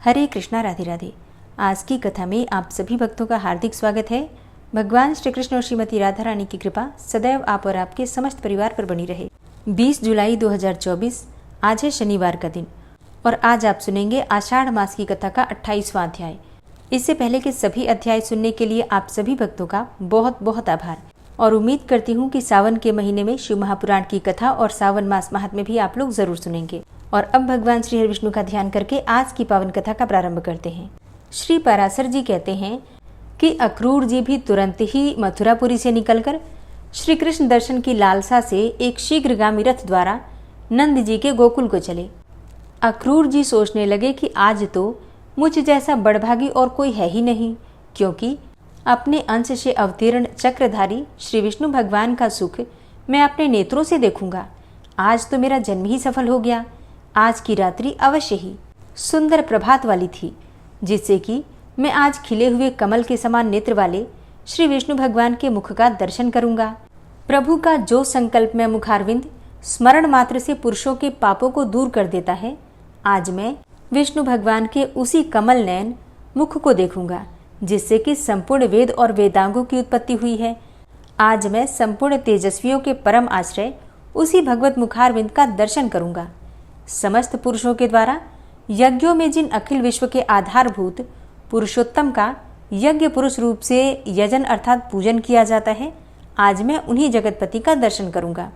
हरे कृष्णा, राधे राधे। आज की कथा में आप सभी भक्तों का हार्दिक स्वागत है। भगवान श्री कृष्ण और श्रीमती राधा रानी की कृपा सदैव आप और आपके समस्त परिवार पर बनी रहे। 20 जुलाई 2024 आज है शनिवार का दिन और आज आप सुनेंगे आषाढ़ मास की कथा का 28वां अध्याय। इससे पहले के सभी अध्याय सुनने के लिए आप सभी भक्तों का बहुत बहुत आभार और उम्मीद करती हूँ कि सावन के महीने में शिव महापुराण की कथा और सावन मास महात्म्य भी आप लोग जरूर सुनेंगे। और अब भगवान श्री हरि विष्णु का ध्यान करके आज की पावन कथा का प्रारंभ करते हैं। श्री पराशर जी कहते हैं कि अक्रूर जी भी तुरंत ही मथुरापुरी से निकलकर श्री कृष्ण दर्शन की लालसा से एक शीघ्रगामी रथ द्वारा नंद जी के गोकुल को चले। अक्रूर जी सोचने लगे कि आज तो मुझ जैसा बड़भागी और कोई है ही नहीं, क्योंकि अपने अंश से अवतीर्ण चक्रधारी श्री विष्णु भगवान का सुख मैं अपने नेत्रों से देखूंगा। आज तो मेरा जन्म ही सफल हो गया। आज की रात्रि अवश्य ही सुंदर प्रभात वाली थी, जिससे कि मैं आज खिले हुए कमल के समान नेत्र वाले श्री विष्णु भगवान के मुख का दर्शन करूंगा। प्रभु का जो संकल्प में मुखारविंद स्मरण मात्र से पुरुषों के पापों को दूर कर देता है, आज मैं विष्णु भगवान के उसी कमल नयन मुख को देखूंगा, जिससे कि संपूर्ण वेद और वेदांगों की उत्पत्ति हुई है। आज मैं संपूर्ण तेजस्वियों के परम आश्रय उसी भगवत मुखारविंद का दर्शन करूंगा। समस्त पुरुषों के द्वारा यज्ञों में जिन अखिल विश्व के आधारभूत पुरुषोत्तम का यज्ञ पुरुष रूप से यजन अर्थात पूजन किया जाता है, आज मैं उन्हीं जगतपति का दर्शन करूंगा,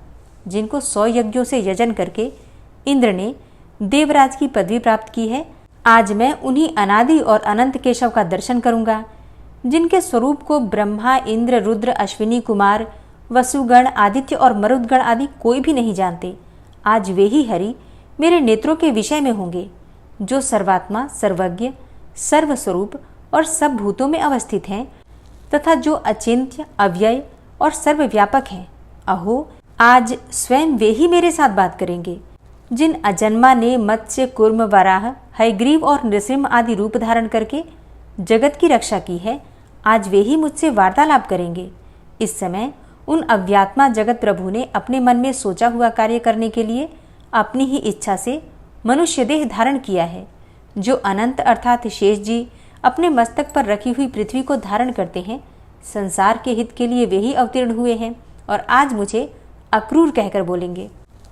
जिनको 100 यज्ञों से यजन करके इंद्र ने देवराज की पदवी प्राप्त की है। आज मैं उन्हीं अनादि और अनंत केशव का दर्शन करूंगा, जिनके स्वरूप को ब्रह्मा, इंद्र, रुद्र, अश्विनी कुमार, वसुगण, आदित्य और मरुदगण आदि कोई भी नहीं जानते। आज वे ही हरि मेरे नेत्रों के विषय में होंगे, जो सर्वात्मा, सर्वज्ञ, सर्वस्वरूप और सब भूतों में अवस्थित हैं तथा जो अचिंत्य, अव्यय और सर्वव्यापक हैं। अहो, आज स्वयं वे ही मेरे साथ बात करेंगे। जिन अजन्मा ने मत्स्य, कूर्म, वराह, हयग्रीव और नृसिंह आदि रूप धारण करके जगत की रक्षा की है, आज वे ही मुझसे वार्तालाप करेंगे। इस समय उन अव्यात्मा जगत प्रभु ने अपने मन में सोचा हुआ कार्य करने के लिए अपनी ही इच्छा से मनुष्य देह धारण किया है। जो अनंत अर्थात शेष जी अपने मस्तक पर रखी हुई पृथ्वी को धारण करते हैं, संसार के हित के लिए वे ही अवतीर्ण हुए हैं और आज मुझे अक्रूर कहकर बोलेंगे।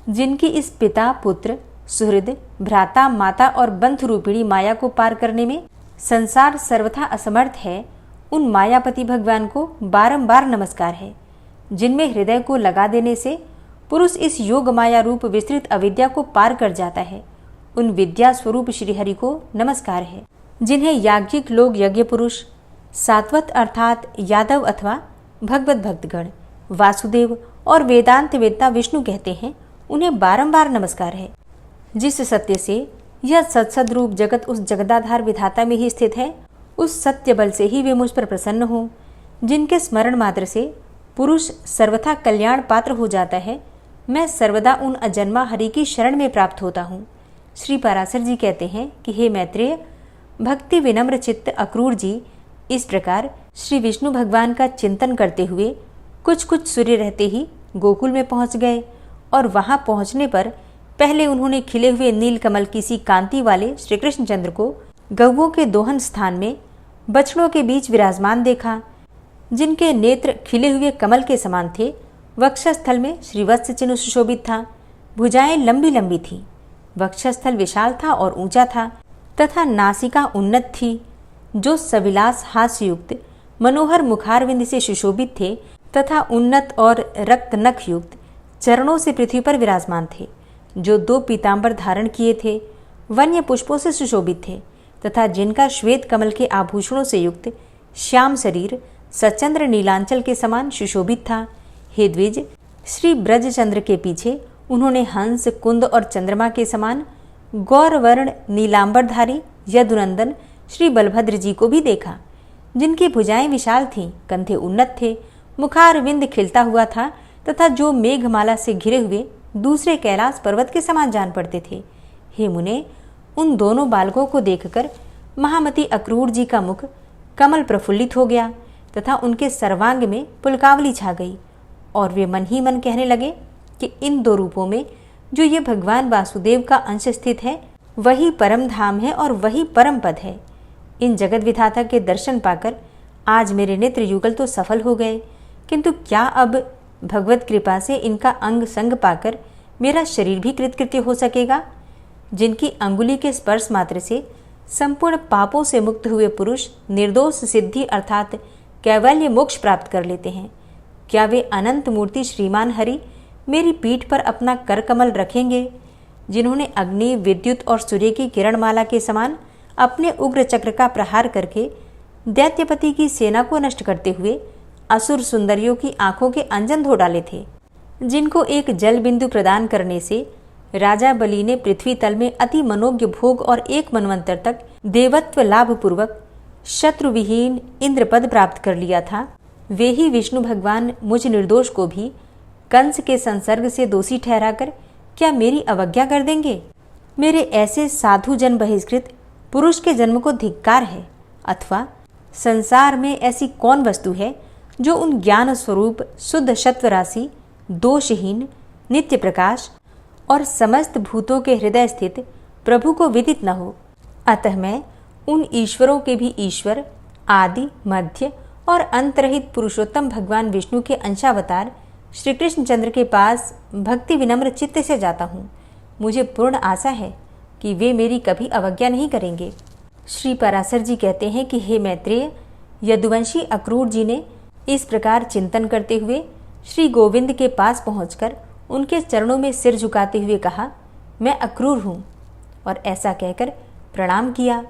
जिनकी इस पिता, पुत्र, सुहृद, भ्राता, माता और बंधु रूपिणी माया को पार करने में संसार सर्वथा असमर्थ है, उन मायापति भगवान को बारंबार नमस्कार है। जिनमें हृदय को लगा देने से पुरुष इस योग माया रूप विस्तृत अविद्या को पार कर जाता है, उन विद्या स्वरूप श्रीहरि को नमस्कार है। जिन्हें याज्ञिक लोग यज्ञ पुरुष, सात्वत अर्थात यादव अथवा भगवत भक्तगण, वासुदेव और वेदांत वेदता विष्णु कहते हैं, उन्हें बारंबार नमस्कार है। जिस सत्य से यह सत्सद रूप जगत उस जगदाधार विधाता में ही स्थित है, उस सत्य बल से ही वे मुझ पर प्रसन्न हो। जिनके स्मरण मात्र से पुरुष सर्वथा कल्याण पात्र हो जाता है, मैं सर्वदा उन अजन्मा हरि की शरण में प्राप्त होता हूँ। श्री पराशर जी कहते हैं कि हे मैत्रेय, भक्ति विनम्र चित्त अक्रूर जी इस प्रकार श्री विष्णु भगवान का चिंतन करते हुए कुछ सूर्य रहते ही गोकुल में पहुंच गए और वहां पहुंचने पर पहले उन्होंने खिले हुए नील कमल की सी कांति वाले श्री कृष्णचंद्र को गौओं के दोहन स्थान में बछड़ों के बीच विराजमान देखा, जिनके नेत्र खिले हुए कमल के समान थे। वक्षस्थल में श्रीवत्स चिन्ह सुशोभित था, भुजाएं लंबी लंबी थीं, वक्षस्थल विशाल था और ऊंचा था तथा नासिका उन्नत थी, जो सविलास हास्ययुक्त मनोहर मुखारविंद से सुशोभित थे तथा उन्नत और रक्त नख युक्त चरणों से पृथ्वी पर विराजमान थे, जो 2 पीतांबर धारण किए थे, वन्य पुष्पों से सुशोभित थे तथा जिनका श्वेत कमल के आभूषणों से युक्त श्याम शरीर सचंद्र नीलांचल के समान सुशोभित था। हे द्विज, श्री ब्रजचंद्र के पीछे उन्होंने हंस, कुंद और चंद्रमा के समान गौरवर्ण नीलांबरधारी यदुनंदन श्री बलभद्र जी को भी देखा, जिनकी भुजाएं विशाल थीं, कंधे उन्नत थे, मुखारविंद खिलता हुआ था तथा जो मेघमाला से घिरे हुए दूसरे कैलाश पर्वत के समान जान पड़ते थे। हे मुने, उन दोनों बालकों को देखकर महामती अक्रूर जी का मुख कमल प्रफुल्लित हो गया तथा उनके सर्वांग में पुलकावली छा गई और वे मन ही मन कहने लगे कि इन 2 रूपों में जो ये भगवान वासुदेव का अंश स्थित है, वही परम धाम है और वही परम पद है। इन जगत विधाता के दर्शन पाकर आज मेरे नेत्र युगल तो सफल हो गए, किंतु क्या अब भगवत कृपा से इनका अंग संग पाकर मेरा शरीर भी कृतकृत्य हो सकेगा? जिनकी अंगुली के स्पर्श मात्र से संपूर्ण पापों से मुक्त हुए पुरुष निर्दोष सिद्धि अर्थात कैवल्य मोक्ष प्राप्त कर लेते हैं, क्या वे अनंत मूर्ति श्रीमान हरि मेरी पीठ पर अपना कर कमल रखेंगे, जिन्होंने अग्नि, विद्युत और सूर्य की किरणमाला के समान अपने उग्र चक्र का प्रहार करके दैत्यपति की सेना को नष्ट करते हुए असुर सुंदरियों की आंखों के अंजन धो डाले थे, जिनको एक जल बिंदु प्रदान करने से राजा बलि ने पृथ्वी तल में अति मनोज्ञ भोग और एक मनवंतर तक देवत्व लाभ पूर्वक शत्रुविहीन इंद्रपद प्राप्त कर लिया था, वे ही विष्णु भगवान मुझ निर्दोष को भी कंस के संसर्ग से दोषी ठहराकर क्या मेरी अवज्ञा कर देंगे? मेरे ऐसे साधु जन बहिष्कृत पुरुष के जन्म को धिक्कार है। अथवा संसार में ऐसी कौन वस्तु है जो उन ज्ञान स्वरूप शुद्ध सत्व राशि, दोषहीन, नित्य प्रकाश और समस्त भूतों के हृदय स्थित प्रभु को विदित न हो? अतः मैं उन ईश्वरों के भी ईश्वर, आदि, मध्य और अंतरहित पुरुषोत्तम भगवान विष्णु के अंशावतार श्री कृष्णचंद्र के पास भक्ति विनम्र चित्त से जाता हूँ। मुझे पूर्ण आशा है कि वे मेरी कभी अवज्ञा नहीं करेंगे। श्री पराशर जी कहते हैं कि हे मैत्रेय, यदुवंशी अक्रूर जी ने इस प्रकार चिंतन करते हुए श्री गोविंद के पास पहुंचकर उनके चरणों में सिर झुकाते हुए कहा, मैं अक्रूर हूँ, और ऐसा कहकर प्रणाम किया।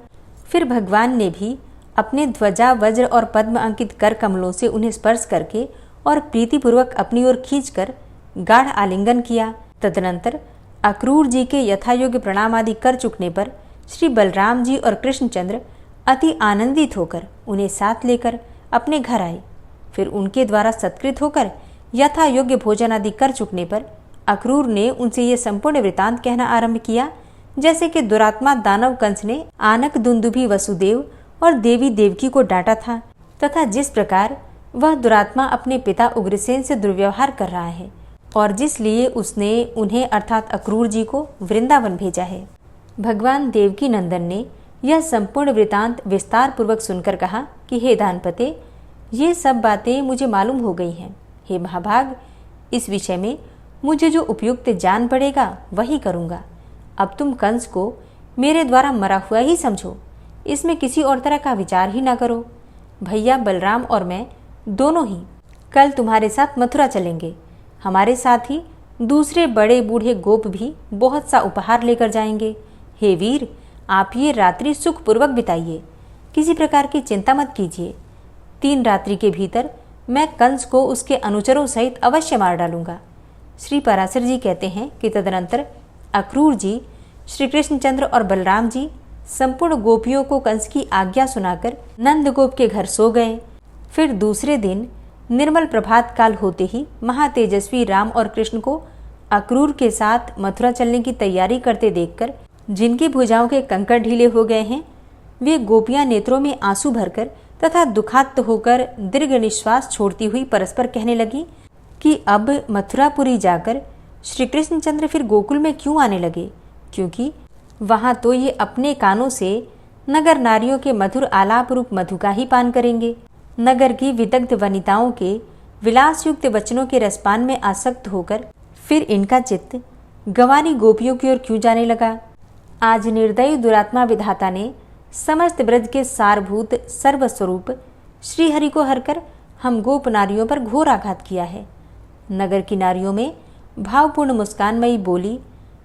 फिर भगवान ने भी अपने ध्वजा, वज्र और पद्म अंकित कर कमलों से उन्हें स्पर्श करके और प्रीतिपूर्वक अपनी ओर खींचकर गाढ़ आलिंगन किया। तदनंतर अक्रूर जी के यथायोग्य प्रणाम आदि कर चुकने पर श्री बलराम जी और कृष्णचंद्र अति आनंदित होकर उन्हें साथ लेकर अपने घर आए। फिर उनके द्वारा सत्कृत होकर यथा योग्य भोजन आदि कर चुकने पर अक्रूर ने उनसे ये संपूर्ण वृतांत कहना आरंभ किया, जैसे कि दुरात्मा दानव कंस ने आनक दुंदुभि वसुदेव और देवी देवकी को डांटा था, तथा जिस प्रकार वह दुरात्मा अपने पिता उग्रसेन से दुर्व्यवहार कर रहा है और जिसलिए उसने उन्हें अर्थात अक्रूर जी को वृंदावन भेजा है। भगवान देवकी नंदन ने यह संपूर्ण वृतांत विस्तार पूर्वक सुनकर कहा कि हे दानपते, ये सब बातें मुझे मालूम हो गई हैं। हे महाभाग, इस विषय में मुझे जो उपयुक्त जान पड़ेगा वही करूँगा। अब तुम कंस को मेरे द्वारा मरा हुआ ही समझो, इसमें किसी और तरह का विचार ही ना करो। भैया बलराम और मैं दोनों ही कल तुम्हारे साथ मथुरा चलेंगे। हमारे साथ ही दूसरे बड़े बूढ़े गोप भी बहुत सा उपहार लेकर जाएंगे। हे वीर, आप ये रात्रि सुखपूर्वक बिताइए, किसी प्रकार की चिंता मत कीजिए। 3 रात्रि के भीतर मैं कंस को उसके अनुचरों सहित अवश्य मार डालूंगा। श्री पराशर जी कहते हैं कि तदनंतर अक्रूर जी, श्री कृष्णचंद्र और बलराम जी संपूर्ण गोपियों को कंस की आज्ञा सुनाकर नंदगोप के घर सो गए। फिर दूसरे दिन निर्मल प्रभात काल होते ही महातेजस्वी राम और कृष्ण को अक्रूर के साथ मथुरा चलने की तैयारी करते देखकर जिनकी भुजाओं के कंकड़ ढीले हो गए हैं, वे गोपियां नेत्रों में आंसू भरकर तथा दुखात्त होकर दीर्घ निश्वास छोड़ती हुई परस्पर कहने लगी कि अब मथुरापुरी जाकर श्री कृष्णचंद्र फिर गोकुल में क्यों आने लगे, क्योंकि वहाँ तो ये अपने कानों से नगर नारियों के मधुर आलाप रूप मधु का ही पान करेंगे। नगर की विदग्ध वनिताओं के विलासयुक्त वचनों के रसपान में आसक्त होकर फिर इनका चित्त गंवारी गोपियों की ओर क्यों जाने लगा। आज निर्दयी दुरात्मा विधाता ने समस्त ब्रज के सारभूत सर्वस्वरूप श्रीहरि को हरकर हम गोप नारियों पर घोर आघात किया है। नगर की नारियों में भावपूर्ण मुस्कानमयी बोली,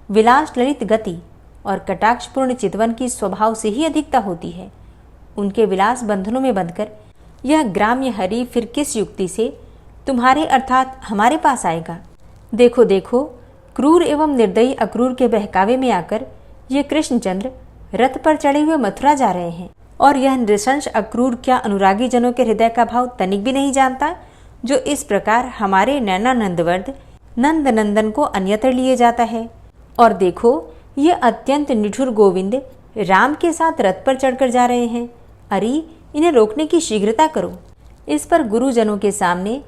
विलास ललित गति और कटाक्षपूर्ण चितवन की स्वभाव से ही अधिकता होती है। उनके विलास बंधनों में बंधकर यह ग्राम्य हरि फिर किस युक्ति से तुम्हारे अर्थात हमारे पास आएगा। देखो देखो, क्रूर एवं निर्दयी अक्रूर के बहकावे में आकर ये कृष्णचंद्र रथ पर चढ़े हुए मथुरा जा रहे हैं, और यह नृशंस अक्रूर क्या अनुरागी जनों के हृदय का भाव तनिक भी नहीं जानता, जो इस प्रकार हमारे नैनानंदवर्ध नंद नंदन को अन्यत्र लिए जाता है। और देखो, ये अत्यंत निठुर गोविंद राम के साथ रथ पर चढ़कर जा रहे हैं। अरे, इन्हें रोकने की शीघ्रता करो। इस पर गुरुजनों के सामने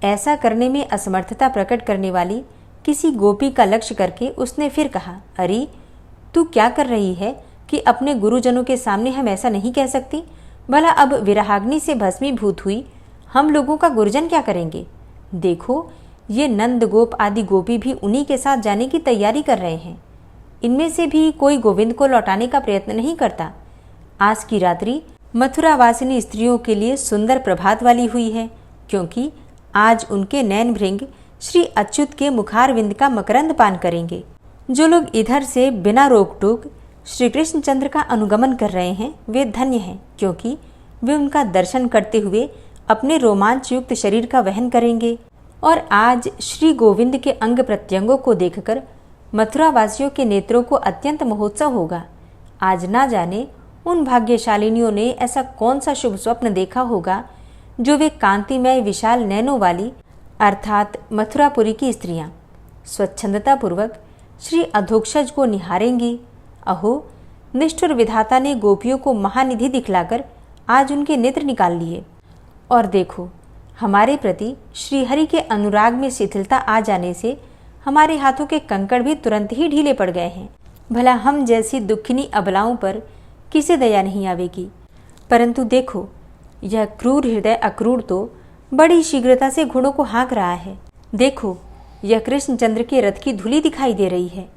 ऐसा करने में असमर्थता प्रकट करने वाली किसी गोपी का लक्ष्य करके उसने फिर कहा, अरे, तू क्या कर रही है कि अपने गुरुजनों के सामने हम ऐसा नहीं कह सकती? भला अब विरहाग्नि से भस्मीभूत हुई हम लोगों का गुरुजन क्या करेंगे? देखो, ये नंद गोप आदि गोपी भी उन्हीं के साथ जाने की तैयारी कर रहे हैं। इनमें से भी कोई गोविंद को लौटाने का प्रयत्न नहीं करता। आज की रात्रि मथुरा वासिनी स्त्रियों के लिए सुंदर प्रभात वाली हुई है, क्योंकि आज उनके नैन भृंग श्री अच्युत के मुखारविंद का मकरंद पान करेंगे। जो लोग इधर से बिना रोक टोक श्री कृष्णचंद्र का अनुगमन कर रहे हैं वे धन्य हैं, क्योंकि वे उनका दर्शन करते हुए अपने रोमांच युक्त शरीर का वहन करेंगे। और आज श्री गोविंद के अंग प्रत्यंगों को देखकर मथुरा वासियों के नेत्रों को अत्यंत महोत्सव होगा। आज ना जाने उन भाग्यशालिनियों ने ऐसा कौन सा शुभ स्वप्न देखा होगा जो वे कांतिमय विशाल नैनों वाली अर्थात मथुरापुरी की स्त्रियां स्वच्छंदतापूर्वक श्री अधोक्षज को निहारेंगी। अहो, निष्ठुर विधाता ने गोपियों को महानिधि दिखलाकर आज उनके नेत्र निकाल लिए। और देखो, हमारे प्रति श्रीहरि के अनुराग में शिथिलता आ जाने से हमारे हाथों के कंकड़ भी तुरंत ही ढीले पड़ गए हैं। भला हम जैसी दुखिनी अबलाओं पर किसे दया नहीं आवेगी? परंतु देखो, यह क्रूर हृदय अक्रूर तो बड़ी शीघ्रता से घोड़ों को हाँक रहा है। देखो, यह कृष्णचंद्र के रथ की धूली दिखाई दे रही है,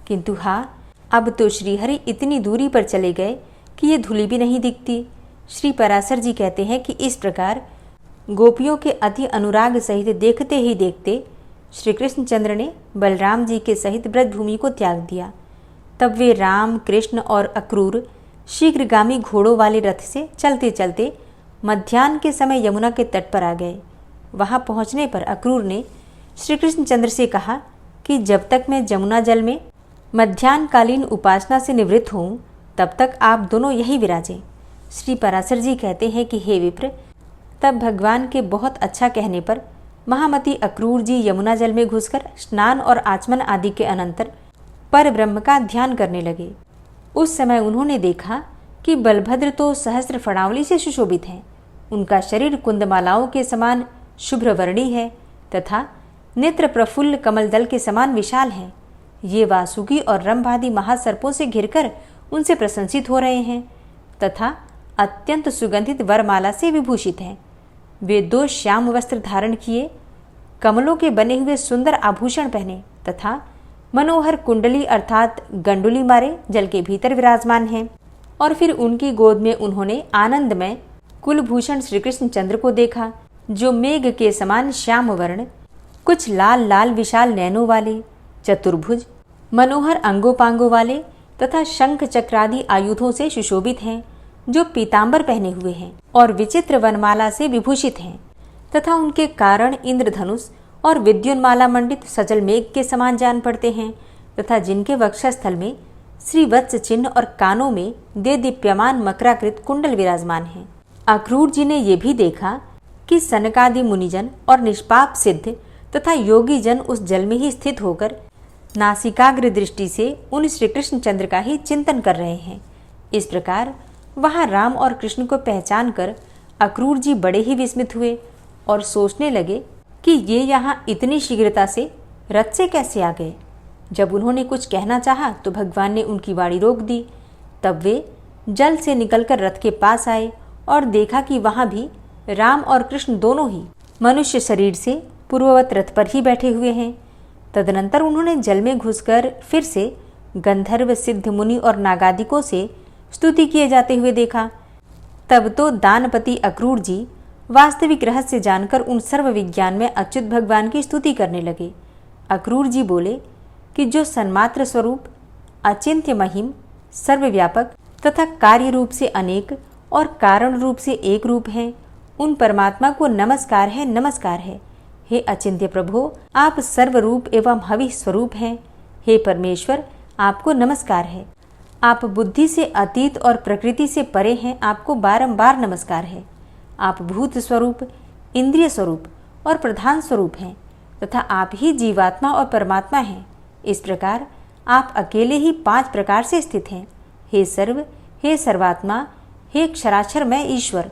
किंतु हाँ, अब तो श्रीहरि इतनी दूरी पर चले गए कि ये धूली भी नहीं दिखती। श्री पराशर जी कहते हैं कि इस प्रकार गोपियों के अति अनुराग सहित देखते ही देखते श्री कृष्णचंद्र ने बलराम जी के सहित ब्रजभूमि को त्याग दिया। तब वे राम, कृष्ण और अक्रूर शीघ्रगामी घोड़ों वाले रथ से चलते चलते मध्याह्न के समय यमुना के तट पर आ गए। वहां पहुंचने पर अक्रूर ने श्री कृष्णचंद्र से कहा कि जब तक मैं जमुना जल में मध्याह्नकालीन उपासना से निवृत्त हूँ तब तक आप दोनों यही विराजें। श्री पराशर जी कहते हैं कि हे विप्र, तब भगवान के बहुत अच्छा कहने पर महामती अक्रूर जी यमुना जल में घुसकर स्नान और आचमन आदि के अनंतर पर ब्रह्म का ध्यान करने लगे। उस समय उन्होंने देखा कि बलभद्र तो सहस्त्र फणावली से सुशोभित हैं। उनका शरीर कुंदमालाओं के समान शुभ्रवर्णी है तथा नेत्र प्रफुल्ल कमल दल के समान विशाल हैं। ये वासुकी और रंभादि महासर्पों से घिरकर उनसे प्रशंसित हो रहे हैं तथा अत्यंत सुगंधित वरमाला से विभूषित हैं। वे 2 श्याम वस्त्र धारण किए, कमलों के बने हुए सुंदर आभूषण पहने तथा मनोहर कुंडली अर्थात गंडुली मारे जल के भीतर विराजमान हैं। और फिर उनकी गोद में उन्होंने आनंदमय कुलभूषण श्री कृष्णचंद्र को देखा, जो मेघ के समान श्याम वर्ण, कुछ लाल लाल विशाल नैनों वाले, चतुर्भुज, मनोहर अंगोपांगों वाले तथा शंख चक्रादि आयुधों से सुशोभित हैं, जो पीतांबर पहने हुए हैं और विचित्र वनमाला से विभूषित हैं तथा उनके कारण इंद्रधनुष और विद्युन्माला मंडित सजल मेघ के समान जान पड़ते हैं तथा जिनके वक्षस्थल में श्रीवत्स चिन्ह और कानों में दे दीप्यमान मकराकृत कुंडल विराजमान हैं। अक्रूर जी ने यह भी देखा कि सनकादि मुनिजन और निष्पाप सिद्ध तथा योगी जन उस जल में ही स्थित होकर नासिकाग्र दृष्टि से उन श्री कृष्णचंद्र का ही चिंतन कर रहे हैं। इस प्रकार वहां राम और कृष्ण को पहचान कर अक्रूर जी बड़े ही विस्मित हुए और सोचने लगे कि ये यहाँ इतनी शीघ्रता से रथ से कैसे आ गए। जब उन्होंने कुछ कहना चाहा तो भगवान ने उनकी वाणी रोक दी। तब वे जल से निकलकर रथ के पास आए और देखा कि वहां भी राम और कृष्ण दोनों ही मनुष्य शरीर से पूर्ववत रथ पर ही बैठे हुए हैं। तदनंतर उन्होंने जल में घुसकर फिर से गंधर्व, सिद्ध मुनि और नागादिकों से स्तुति किए जाते हुए देखा। तब तो दानपति अक्रूर जी वास्तविक रहस्य जानकर उन सर्व विज्ञान में अच्युत भगवान की स्तुति करने लगे। अक्रूर जी बोले कि जो सन्मात्र स्वरूप, अचिंत्य महिम, सर्वव्यापक तथा कार्य रूप से अनेक और कारण रूप से एक रूप हैं, उन परमात्मा को नमस्कार है, नमस्कार है। हे अचिंत्य प्रभो, आप सर्वरूप एवं हवि स्वरूप हैं। हे परमेश्वर, आपको नमस्कार है। आप बुद्धि से अतीत और प्रकृति से परे हैं, आपको बारंबार नमस्कार है। आप भूत स्वरूप, इंद्रिय स्वरूप और प्रधान स्वरूप हैं तथा आप ही जीवात्मा और परमात्मा हैं। इस प्रकार आप अकेले ही 5 प्रकार से स्थित हैं। हे सर्व, हे सर्वात्मा, हे क्षराक्षर मैं ईश्वर,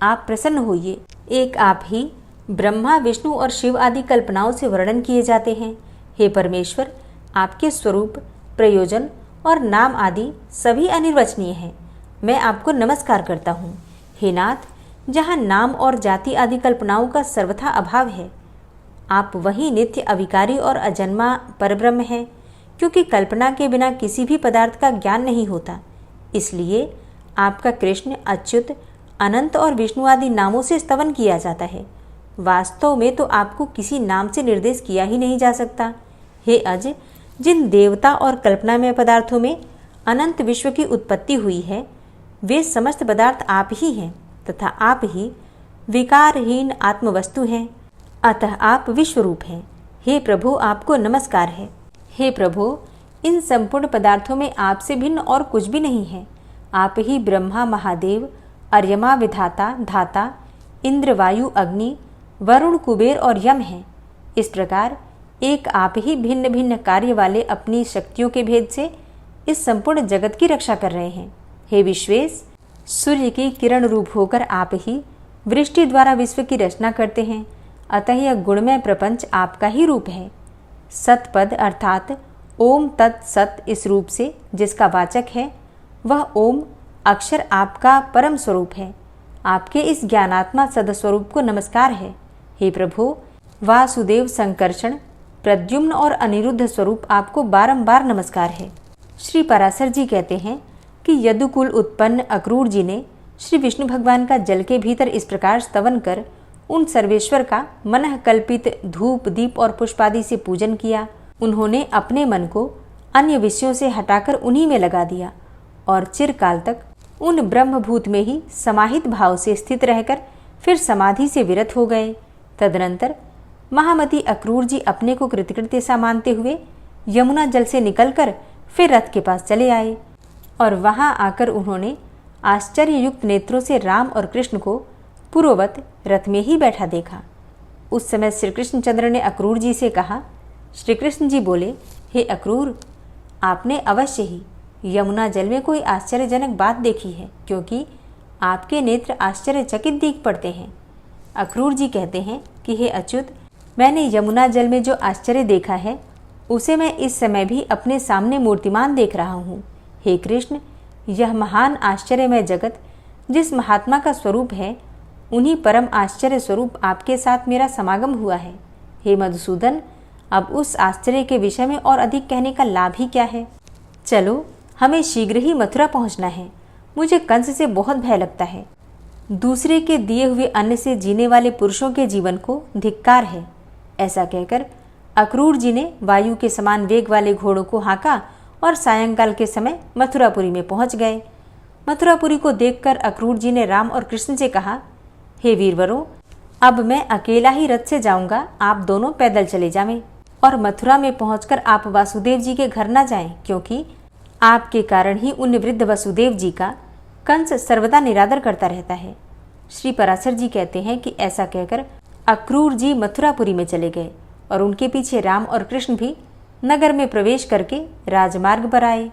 आप प्रसन्न होइए। एक आप ही ब्रह्मा, विष्णु और शिव आदि कल्पनाओं से वर्णन किए जाते हैं। हे परमेश्वर, आपके स्वरूप, प्रयोजन और नाम आदि सभी अनिर्वचनीय हैं। मैं आपको नमस्कार करता हूँ। हे नाथ, जहाँ नाम और जाति आदि कल्पनाओं का सर्वथा अभाव है, आप वही नित्य अविकारी और अजन्मा परब्रह्म हैं, क्योंकि कल्पना के बिना किसी भी पदार्थ का ज्ञान नहीं होता। इसलिए आपका कृष्ण, अच्युत, अनंत और विष्णु आदि नामों से स्तवन किया जाता है। वास्तव में तो आपको किसी नाम से निर्देश किया ही नहीं जा सकता। हे अज, जिन देवता और कल्पनामय पदार्थों में अनंत विश्व की उत्पत्ति हुई है, वे समस्त पदार्थ आप ही हैं तथा आप ही विकारहीन आत्मवस्तु हैं। अतः आप विश्वरूप हैं। हे प्रभु, आपको नमस्कार है। हे प्रभु, इन संपूर्ण पदार्थों में आपसे भिन्न और कुछ भी नहीं है। आप ही ब्रह्मा, महादेव, अर्यमा, विधाता, धाता, इंद्र, वायु, अग्नि, वरुण, कुबेर और यम हैं। इस प्रकार एक आप ही भिन्न भिन्न कार्य वाले अपनी शक्तियों के भेद से इस संपूर्ण जगत की रक्षा कर रहे हैं। हे विश्वेश, सूर्य की किरण रूप होकर आप ही वृष्टि द्वारा विश्व की रचना करते हैं। अतः यह गुणमय प्रपंच आपका ही रूप है। सतपद अर्थात ओम तत्सत इस रूप से जिसका वाचक है, वह ओम अक्षर आपका परम स्वरूप है। आपके इस ज्ञानात्मा सदस्वरूप को नमस्कार है। हे प्रभु, वासुदेव, संकर्षण, प्रद्युम्न और अनिरुद्ध स्वरूप आपको बारंबार नमस्कार है। श्री पराशर जी कहते हैं कि यदुकुल उत्पन्न अक्रूर जी ने श्री विष्णु भगवान का जल के भीतर इस प्रकार स्तवन कर उन सर्वेश्वर का मनः कल्पित धूप, दीप और पुष्पादि से पूजन किया। उन्होंने अपने मन को अन्य विषयों से हटाकर उन्हीं में लगा दिया और चिरकाल तक उन ब्रह्मभूत में ही समाहित भाव से स्थित रहकर फिर समाधि से विरत हो गए। तदनंतर महामती अक्रूर जी अपने को कृतकृत्य सा मानते हुए यमुना जल से निकलकर फिर रथ के पास चले आए और वहां आकर उन्होंने आश्चर्ययुक्त नेत्रों से राम और कृष्ण को पूर्ववत रथ में ही बैठा देखा। उस समय श्री कृष्णचंद्र ने अक्रूर जी से कहा। श्री कृष्ण जी बोले, हे अक्रूर, आपने अवश्य ही यमुना जल में कोई आश्चर्यजनक बात देखी है, क्योंकि आपके नेत्र आश्चर्यचकित दिख पड़ते हैं। अक्रूर जी कहते हैं कि हे अच्युत, मैंने यमुना जल में जो आश्चर्य देखा है उसे मैं इस समय भी अपने सामने मूर्तिमान देख रहा हूँ। हे कृष्ण, यह महान आश्चर्यमय जगत जिस महात्मा का स्वरूप है, उन्हीं परम आश्चर्य स्वरूप आपके साथ मेरा समागम हुआ है। हे मधुसूदन, अब उस आश्चर्य के विषय में और अधिक कहने का लाभ ही क्या है। चलो, हमें शीघ्र ही मथुरा पहुंचना है। मुझे कंस से बहुत भय लगता है। दूसरे के दिए हुए अन्न से जीने वाले पुरुषों के जीवन को धिक्कार है। ऐसा कहकर अक्रूर जी ने वायु के समान वेग वाले घोड़ों को हाँका और सायंकाल के समय मथुरापुरी में पहुंच गए। मथुरापुरी को देखकर अक्रूर जी ने राम और कृष्ण से कहा, हे वीरवरों, अब मैं अकेला ही रथ से जाऊंगा, आप दोनों पैदल चले जावें और मथुरा में पहुंचकर आप वासुदेव जी के घर न जाएं, क्योंकि आपके कारण ही उन वृद्ध वसुदेव जी का कंस सर्वदा निरादर करता रहता है। श्री पराशर जी कहते हैं कि ऐसा कहकर अक्रूर जी मथुरापुरी में चले गए और उनके पीछे राम और कृष्ण भी नगर में प्रवेश करके राजमार्ग पर आए।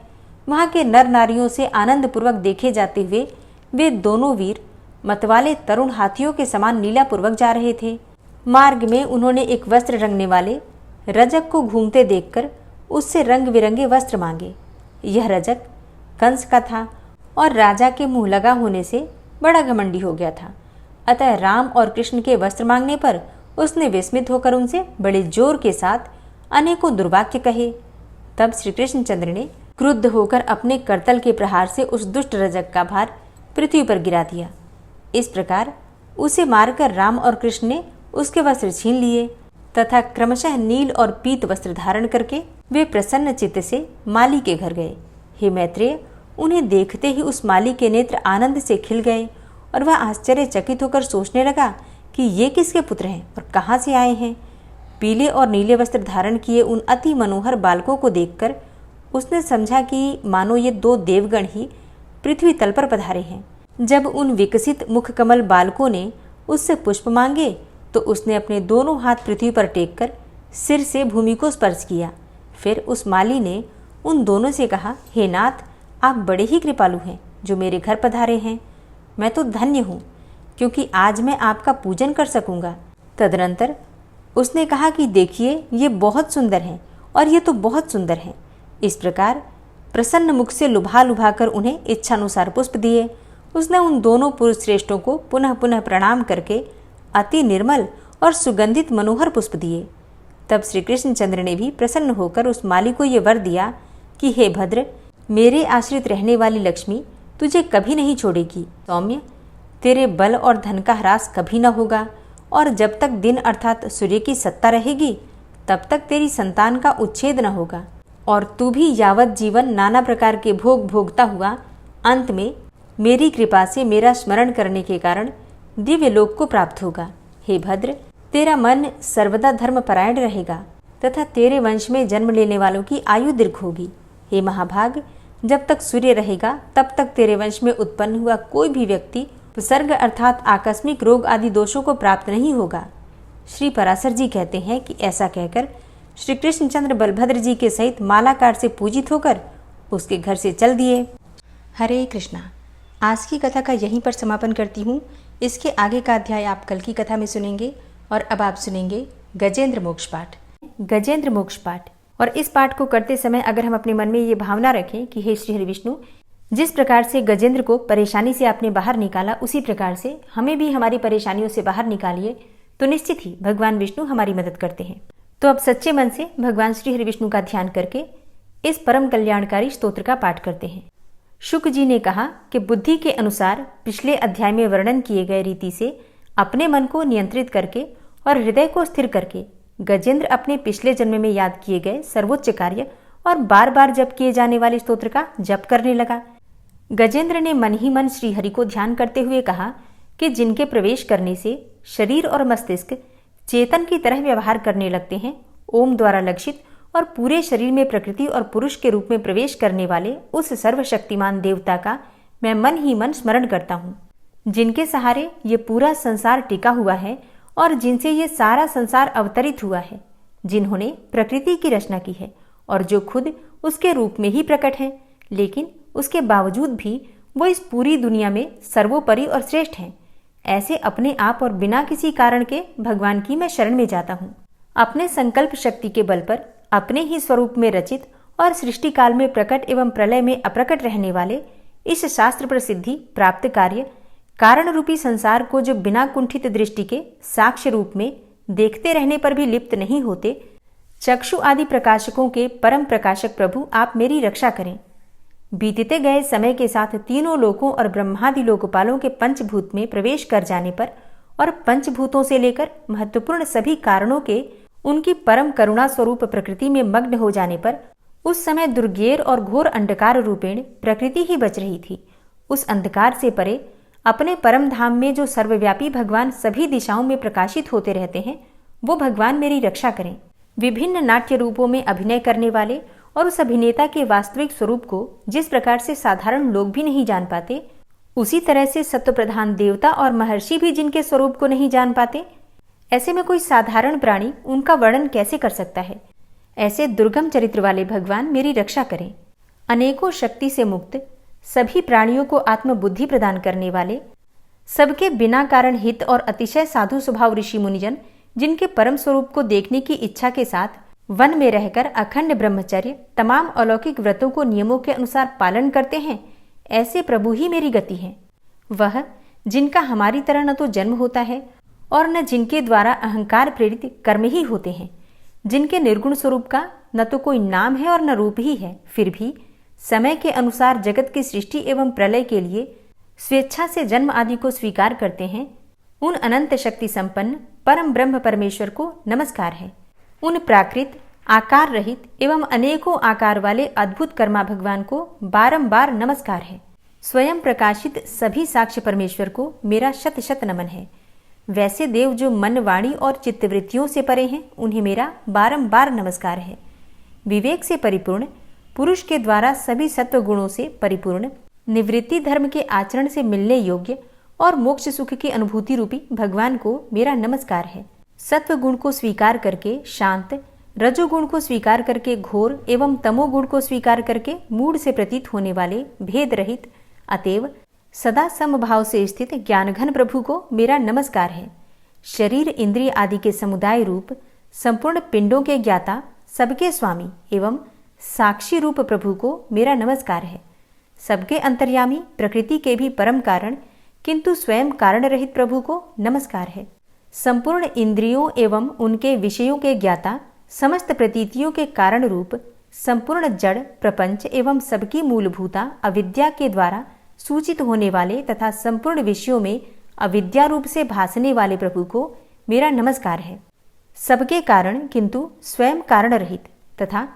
वहां के नर नारियों से आनंद पूर्वक देखे जाते हुए वे दोनों वीर मतवाले तरुण हाथियों के समान लीलापूर्वक जा रहे थे। मार्ग में उन्होंने एक वस्त्र रंगने वाले रजक को घूमते देखकर उससे रंग बिरंगे वस्त्र मांगे। यह रजक कंस का था और राजा के मुंह लगा होने से बड़ा घमंडी हो गया था। अतः राम और कृष्ण के वस्त्र मांगने पर उसने विस्मित होकर उनसे बड़े जोर के साथ अनेकों दुर्वाक्य कहे। तब श्री कृष्णचंद्र ने क्रुद्ध होकर अपने करतल के प्रहार से उस दुष्ट रजक का भार पृथ्वी पर गिरा दिया। इस प्रकार उसे मारकर राम और कृष्ण ने उसके वस्त्र छीन लिए तथा क्रमशः नील और पीत वस्त्र धारण करके वे प्रसन्न चित्त से माली के घर गए। हे मैत्रेय, उन्हें देखते ही उस माली के नेत्र आनंद से खिल गए और वह आश्चर्यचकित होकर सोचने लगा कि ये किसके पुत्र हैं और कहाँ से आए हैं। पीले और नीले वस्त्र धारण किए उन अति मनोहर बालकों को देखकर उसने समझा कि मानो ये दो देवगण ही पृथ्वी तल पर पधारे हैं। जब उन विकसित मुख कमल बालकों ने उससे पुष्प मांगे तो उसने अपने दोनों हाथ पृथ्वी पर टेककर सिर से भूमि को स्पर्श किया। फिर उस माली ने उन दोनों से कहा, हे नाथ, आप बड़े ही कृपालु हैं जो मेरे घर पधारे हैं। मैं तो धन्य हूँ, क्योंकि आज मैं आपका पूजन कर सकूँगा। तदनंतर उसने कहा कि देखिए, ये बहुत सुंदर हैं और ये तो बहुत सुंदर हैं। इस प्रकार प्रसन्न मुख से लुभा लुभा कर उन्हें इच्छानुसार पुष्प दिए। उसने उन दोनों पुरुष श्रेष्ठों को पुनः पुनः प्रणाम करके अति निर्मल और सुगंधित मनोहर पुष्प दिए। तब श्री कृष्णचंद्र ने भी प्रसन्न होकर उस माली को ये वर दिया कि हे भद्र, मेरे आश्रित रहने वाली लक्ष्मी तुझे कभी नहीं छोड़ेगी। सौम्य, तेरे बल और धन का ह्रास कभी न होगा, और जब तक दिन अर्थात सूर्य की सत्ता रहेगी तब तक तेरी संतान का उच्छेद न होगा, और तू भी यावत जीवन नाना प्रकार के भोग भोगता हुआ अंत में मेरी कृपा से मेरा स्मरण करने के कारण दिव्य लोक को प्राप्त होगा। हे भद्र, तेरा मन सर्वदा धर्मपरायण रहेगा तथा तेरे वंश में जन्म लेने वालों की आयु दीर्घ होगी। हे महाभाग, जब तक सूर्य रहेगा तब तक तेरे वंश में उत्पन्न हुआ कोई भी व्यक्ति उपसर्ग अर्थात आकस्मिक रोग आदि दोषों को प्राप्त नहीं होगा। श्री पराशर जी कहते हैं कि ऐसा कहकर श्री कृष्णचंद्र बलभद्र जी के सहित मालाकार से पूजित होकर उसके घर से चल दिए। हरे कृष्णा। आज की कथा का यहीं पर समापन करती हूँ। इसके आगे का अध्याय आप कल की कथा में सुनेंगे। और अब आप सुनेंगे गजेंद्र मोक्ष पाठ। गजेंद्र मोक्ष पाठ। और इस पाठ को करते समय अगर हम अपने मन में ये भावना रखें कि हे श्री हरि विष्णु, जिस प्रकार से गजेंद्र को परेशानी से आपने बाहर निकाला उसी प्रकार से हमें भी हमारी परेशानियों से बाहर निकालिए, तो निश्चित ही भगवान विष्णु हमारी मदद करते हैं। तो अब सच्चे मन से भगवान श्री हरि विष्णु का ध्यान करके इस परम कल्याणकारी स्तोत्र का पाठ करते हैं। शुक जी ने कहा कि बुद्धि के अनुसार पिछले अध्याय में वर्णन किए गए रीति से अपने मन को नियंत्रित करके और हृदय को स्थिर करके गजेंद्र अपने पिछले जन्म में याद किए गए सर्वोच्च कार्य और बार बार जप किए जाने वाले स्तोत्र का जप करने लगा। गजेंद्र ने मन ही मन श्री हरि को ध्यान करते हुए कहा कि जिनके प्रवेश करने से शरीर और मस्तिष्क चेतन की तरह व्यवहार करने लगते हैं, ओम द्वारा लक्षित और पूरे शरीर में प्रकृति और पुरुष के रूप में प्रवेश करने वाले उस सर्वशक्तिमान देवता का मैं मन ही मन स्मरण करता हूँ, जिनके सहारे ये पूरा संसार टिका हुआ है और जिनसे ये सारा संसार अवतरित हुआ है, जिन्होंने प्रकृति की रचना की है और जो खुद उसके रूप में ही प्रकट है, लेकिन उसके बावजूद भी वो इस पूरी दुनिया में सर्वोपरि और श्रेष्ठ हैं। ऐसे अपने आप और बिना किसी कारण के भगवान की मैं शरण में जाता हूँ। अपने संकल्प शक्ति के बल पर अपने ही स्वरूप में रचित और सृष्टि काल में प्रकट एवं प्रलय में अप्रकट रहने वाले इस शास्त्र प्रसिद्धि प्राप्त कार्य कारण रूपी संसार को जो बिना कुंठित दृष्टि के साक्ष्य रूप में देखते रहने पर भी लिप्त नहीं होते, चक्षु आदि प्रकाशकों के परम प्रकाशक प्रभु आप मेरी रक्षा करें। बीतते गए समय के साथ तीनों लोकों और ब्रह्मादि लोकपालों के पंचभूत में प्रवेश कर जाने पर और पंचभूतों से लेकर महत्वपूर्ण सभी कारणों के उनकी परम करुणा स्वरूप प्रकृति में मग्न हो जाने पर उस समय दुर्गेर और घोर अंधकार रूपेण प्रकृति ही बच रही थी। उस अंधकार से परे अपने परम धाम में जो सर्वव्यापी भगवान सभी दिशाओं में प्रकाशित होते रहते हैं, वो भगवान मेरी रक्षा करें। विभिन्न नाट्य रूपों में अभिनय करने वाले और उस अभिनेता के वास्तविक स्वरूप को जिस प्रकार से साधारण लोग भी नहीं जान पाते, उसी तरह से सत्व प्रधान देवता और महर्षि भी जिनके स्वरूप को नहीं जान पाते, ऐसे में कोई साधारण प्राणी उनका वर्णन कैसे कर सकता है। ऐसे दुर्गम चरित्र वाले भगवान मेरी रक्षा करें। अनेकों शक्ति से मुक्त, सभी प्राणियों को आत्मबुद्धि प्रदान करने वाले, सबके बिना कारण हित और अतिशय साधु स्वभाव ऋषि मुनिजन जिनके परम स्वरूप को देखने की इच्छा के साथ वन में रहकर अखंड ब्रह्मचर्य तमाम अलौकिक व्रतों को नियमों के अनुसार पालन करते हैं, ऐसे प्रभु ही मेरी गति है। वह जिनका हमारी तरह न तो जन्म होता है और न जिनके द्वारा अहंकार प्रेरित कर्म ही होते हैं, जिनके निर्गुण स्वरूप का न तो कोई नाम है और न रूप ही है, फिर भी समय के अनुसार जगत की सृष्टि एवं प्रलय के लिए स्वेच्छा से जन्म आदि को स्वीकार करते हैं, उन अनंत शक्ति संपन्न परम ब्रह्म परमेश्वर को नमस्कार है। उन प्राकृत आकार रहित एवं अनेकों आकार वाले अद्भुत कर्मा भगवान को बारंबार नमस्कार है। स्वयं प्रकाशित सभी साक्ष्य परमेश्वर को मेरा शत शत नमन है। वैसे देव जो मन वाणी और चित्तवृत्तियों से परे हैं, उन्हें मेरा बारंबार नमस्कार है। विवेक से परिपूर्ण पुरुष के द्वारा सभी सत्व गुणों से परिपूर्ण निवृत्ति धर्म के आचरण से मिलने योग्य और मोक्ष सुख की अनुभूति रूपी भगवान को मेरा नमस्कार है। सत्व गुण को स्वीकार करके शांत, रजोगुण को स्वीकार करके घोर एवं तमोगुण को स्वीकार करके मूढ़ से प्रतीत होने वाले भेद रहित, अतएव सदा समभाव से स्थित ज्ञानघन प्रभु को मेरा नमस्कार है। शरीर इंद्रिय आदि के समुदाय रूप संपूर्ण पिंडों के ज्ञाता, सबके स्वामी एवं साक्षी रूप प्रभु को मेरा नमस्कार है। सबके अंतर्यामी, प्रकृति के भी परम कारण किंतु स्वयं कारण रहित प्रभु को नमस्कार है। संपूर्ण इंद्रियों एवं उनके विषयों के ज्ञाता, समस्त प्रतीतियों के कारण रूप, संपूर्ण जड़ प्रपंच एवं सबकी मूलभूता अविद्या के द्वारा सूचित होने वाले तथा संपूर्ण विषयों में अविद्या रूप से भासने वाले प्रभु को मेरा नमस्कार है। सबके कारण किंतु स्वयं कारण रहित तथा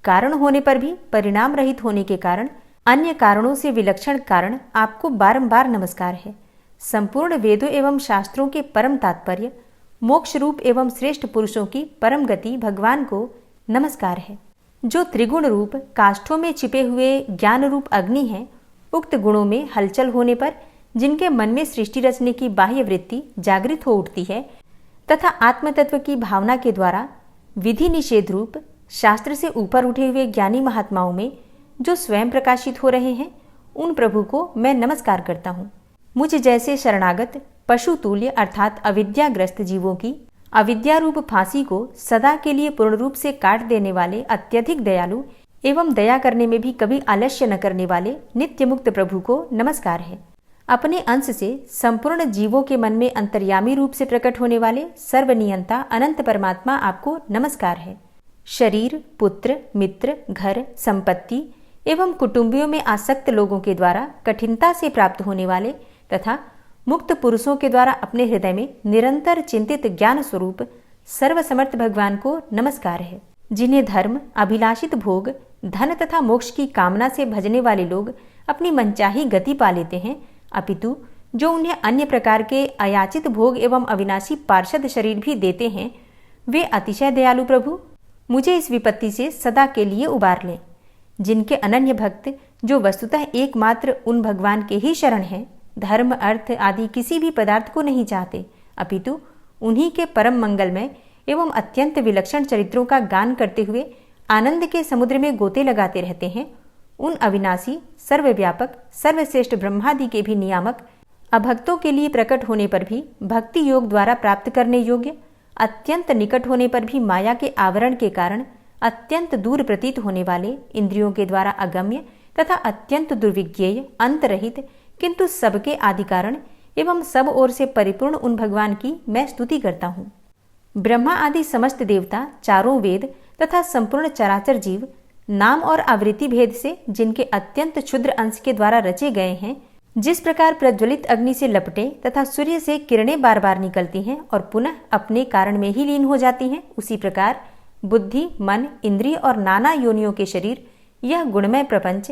कारण होने पर भी परिणाम रहित होने के कारण अन्य कारणों से विलक्षण कारण आपको बारंबार नमस्कार है। संपूर्ण वेदों एवं शास्त्रों के परम तात्पर्य, मोक्ष रूप एवं श्रेष्ठ पुरुषों की परम गति भगवान को नमस्कार है। जो त्रिगुण रूप काष्ठों में छिपे हुए ज्ञान रूप अग्नि है, उक्त गुणों में हलचल होने पर जिनके मन में सृष्टि रचने की बाह्य वृत्ति जागृत हो उठती है तथा आत्मतत्व की भावना के द्वारा विधि निषेध रूप शास्त्र से ऊपर उठे हुए ज्ञानी महात्माओं में जो स्वयं प्रकाशित हो रहे हैं, उन प्रभु को मैं नमस्कार करता हूँ। मुझ जैसे शरणागत पशु तुल्य अर्थात अविद्याग्रस्त जीवों की अविद्या रूप फांसी को सदा के लिए पूर्ण रूप से काट देने वाले अत्यधिक दयालु एवं दया करने में भी कभी आलस्य न करने वाले नित्य मुक्त प्रभु को नमस्कार है। अपने अंश से संपूर्ण जीवों के मन में अंतर्यामी रूप से प्रकट होने वाले सर्वनियंता अनंत परमात्मा आपको नमस्कार है। शरीर, पुत्र, मित्र, घर, संपत्ति एवं कुटुंबियों में आसक्त लोगों के द्वारा कठिनता से प्राप्त होने वाले तथा मुक्त पुरुषों के द्वारा अपने हृदय में निरंतर चिंतित ज्ञान स्वरूप सर्वसमर्थ भगवान को नमस्कार है। जिन्हें धर्म, अभिलाषित भोग, धन तथा मोक्ष की कामना से भजने वाले लोग अपनी मनचाही गति पा लेते हैं, अपितु जो उन्हें अन्य प्रकार के अयाचित भोग एवं अविनाशी पार्षद शरीर भी देते हैं, वे अतिशय दयालु प्रभु मुझे इस विपत्ति से सदा के लिए उबार लें। जिनके अनन्य भक्त जो वस्तुतः एकमात्र उन भगवान के ही शरण हैं, धर्म, अर्थ आदि किसी भी पदार्थ को नहीं चाहते, अपितु उन्हीं के परम मंगलमय एवं अत्यंत विलक्षण चरित्रों का गान करते हुए आनंद के समुद्र में गोते लगाते रहते हैं, उन अविनाशी, सर्वव्यापक, सर्वश्रेष्ठ ब्रह्मादि के भी नियामक, अभक्तों के लिए प्रकट होने पर भी भक्ति योग द्वारा प्राप्त करने योग्य, अत्यंत निकट होने पर भी माया के आवरण के कारण अत्यंत दूर प्रतीत होने वाले, इंद्रियों के द्वारा अगम्य तथा अत्यंत दुर्विज्ञेय, अंतरहित किंतु सबके आदि कारण एवं सब ओर से परिपूर्ण उन भगवान की मैं स्तुति करता हूँ। ब्रह्मा आदि समस्त देवता, चारों वेद तथा संपूर्ण चराचर जीव नाम और आवृत्ति भेद से जिनके अत्यंत क्षुद्र अंश के द्वारा रचे गए हैं, जिस प्रकार प्रज्वलित अग्नि से लपटे तथा सूर्य से किरणें बार बार निकलती हैं और पुनः अपने कारण में ही लीन हो जाती हैं, उसी प्रकार बुद्धि, मन, इंद्रिय और नाना योनियों के शरीर, यह गुणमय प्रपंच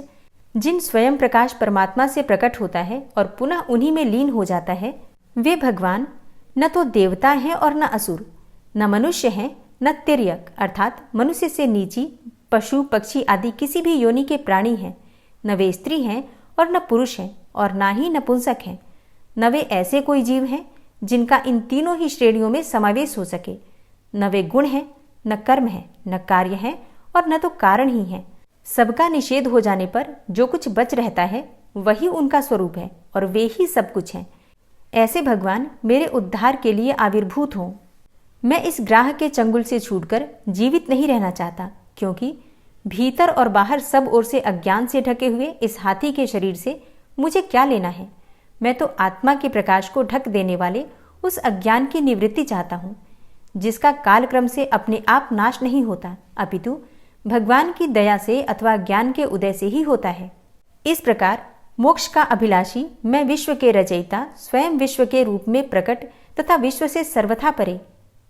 जिन स्वयं प्रकाश परमात्मा से प्रकट होता है और पुनः उन्हीं में लीन हो जाता है, वे भगवान न तो देवता हैं और न असुर, न मनुष्य हैं न तिर्यक अर्थात मनुष्य से नीची, पशु पक्षी आदि किसी भी योनि के प्राणी हैं, न वे स्त्री हैं और न पुरुष हैं और ना ही नपुंसक हैं, न वे ऐसे कोई जीव हैं जिनका इन तीनों ही श्रेणियों में समावेश हो सके, न वे गुण हैं, न कर्म है, न कार्य है और न तो कारण ही है। सबका निषेध हो जाने पर जो कुछ बच रहता है वही उनका स्वरूप है और वे ही सब कुछ हैं। ऐसे भगवान मेरे उद्धार के लिए आविर्भूत हों। मैं इस ग्राह के चंगुल से छूटकर जीवित नहीं रहना चाहता, क्योंकि भीतर और बाहर सब ओर से अज्ञान से ढके हुए इस हाथी के शरीर से मुझे क्या लेना है। मैं तो आत्मा के प्रकाश को ढक देने वाले उस अज्ञान की निवृत्ति चाहता हूँ, जिसका कालक्रम से अपने आप नाश नहीं होता, अपितु भगवान की दया से अथवा ज्ञान के उदय से ही होता है। इस प्रकार मोक्ष का अभिलाषी मैं विश्व के रचयिता, स्वयं विश्व के रूप में प्रकट तथा विश्व से सर्वथा परे,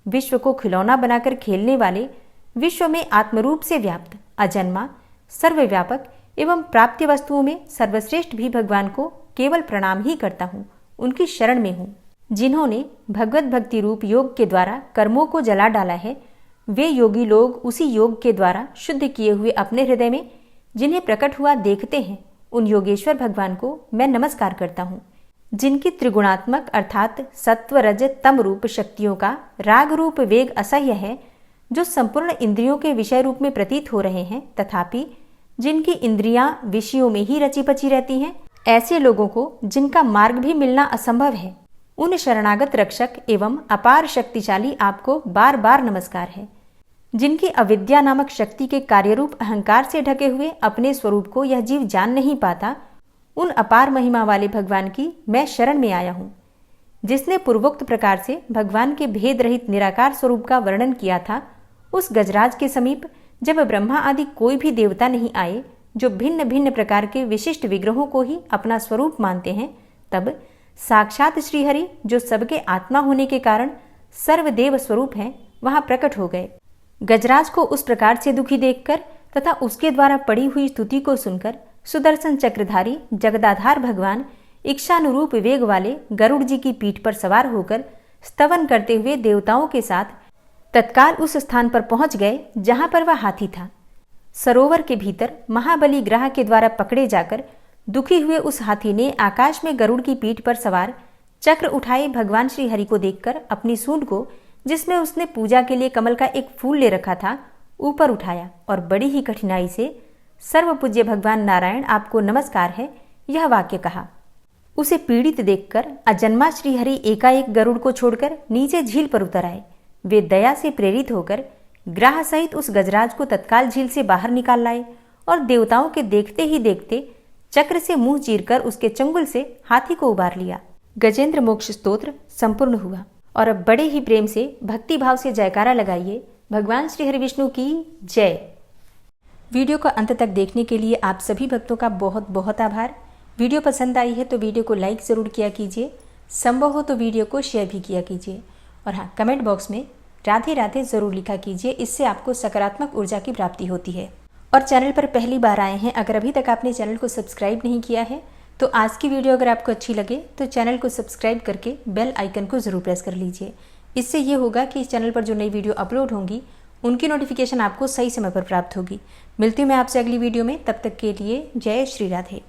विश्व को खिलौना बनाकर खेलने वाले, विश्व में आत्मरूप से व्याप्त, अजन्मा, सर्वव्यापक एवं प्राप्य वस्तुओं में सर्वश्रेष्ठ भी भगवान को केवल प्रणाम ही करता हूँ, उनकी शरण में हूँ। जिन्होंने भगवत भक्ति रूप योग के द्वारा कर्मों को जला डाला है, वे योगी लोग उसी योग के द्वारा शुद्ध किए हुए अपने हृदय में जिन्हें प्रकट हुआ देखते हैं, उन योगेश्वर भगवान को मैं नमस्कार करता हूँ। जिनकी त्रिगुणात्मक अर्थात सत्व रज तम रूप शक्तियों का राग रूप वेग असह्य है, जो संपूर्ण इंद्रियों के विषय रूप में प्रतीत हो रहे हैं, तथापि जिनकी इंद्रियां विषयों में ही रची पची रहती हैं, ऐसे लोगों को जिनका मार्ग भी मिलना असंभव है, उन शरणागत रक्षक एवं अपार शक्तिशाली आपको बार बार नमस्कार है। जिनकी अविद्या नामक शक्ति के कार्यरूप अहंकार से ढके हुए अपने स्वरूप को यह जीव जान नहीं पाता, उन अपार महिमा वाले भगवान की मैं शरण में आया हूँ, जिसने पूर्वोक्त प्रकार से भगवान के भेद रहित निराकार स्वरूप का वर्णन किया था। उस गजराज के समीप जब ब्रह्मा आदि कोई भी देवता नहीं आए, जो भिन्न भिन्न प्रकार के विशिष्ट विग्रहों को ही अपना स्वरूप मानते हैं, तब साक्षात श्रीहरि, जो सबके आत्मा होने के कारण सर्वदेव स्वरूप हैं, वहां प्रकट हो गए। गजराज को उस प्रकार से दुखी देखकर तथा उसके द्वारा पड़ी हुई स्तुति को सुनकर सुदर्शन चक्रधारी जगदाधार भगवान इच्छानुरूप वेग वाले गरुड़ जी की पीठ पर सवार होकर स्तवन करते हुए देवताओं के साथ तत्काल उस स्थान पर पहुंच गए जहां पर वह हाथी था। सरोवर के भीतर महाबली ग्रह के द्वारा पकड़े जाकर दुखी हुए उस हाथी ने आकाश में गरुड़ की पीठ पर सवार चक्र उठाए भगवान श्री हरि को देखकर अपनी सूंड को, जिसमें उसने पूजा के लिए कमल का एक फूल ले रखा था, ऊपर उठाया और बड़ी ही कठिनाई से सर्वपूज्य भगवान नारायण आपको नमस्कार है, यह वाक्य कहा। उसे पीड़ित देखकर अजन्मा श्रीहरि एकाएक गरुड़ को छोड़कर नीचे झील पर उतर आए। वे दया से प्रेरित होकर ग्राह सहित उस गजराज को तत्काल झील से बाहर निकाल लाए और देवताओं के देखते ही देखते चक्र से मुंह चीरकर उसके चंगुल से हाथी को उबार लिया। गजेंद्र मोक्ष स्तोत्र संपूर्ण हुआ। और अब बड़े ही प्रेम से भक्ति भाव से जयकारा लगाइए, भगवान श्री हरि विष्णु की जय। वीडियो को अंत तक देखने के लिए आप सभी भक्तों का बहुत बहुत आभार। वीडियो पसंद आई है तो वीडियो को लाइक ज़रूर किया कीजिए, संभव हो तो वीडियो को शेयर भी किया कीजिए। और हाँ, कमेंट बॉक्स में राधे राधे ज़रूर लिखा कीजिए, इससे आपको सकारात्मक ऊर्जा की प्राप्ति होती है। और चैनल पर पहली बार आए हैं, अगर अभी तक आपने चैनल को सब्सक्राइब नहीं किया है तो आज की वीडियो अगर आपको अच्छी लगे तो चैनल को सब्सक्राइब करके बेल आइकन को ज़रूर प्रेस कर लीजिए। इससे ये होगा कि इस चैनल पर जो नई वीडियो अपलोड होंगी उनकी नोटिफिकेशन आपको सही समय पर प्राप्त होगी। मिलती हूँ मैं आपसे अगली वीडियो में, तब तक के लिए जय श्री राधे।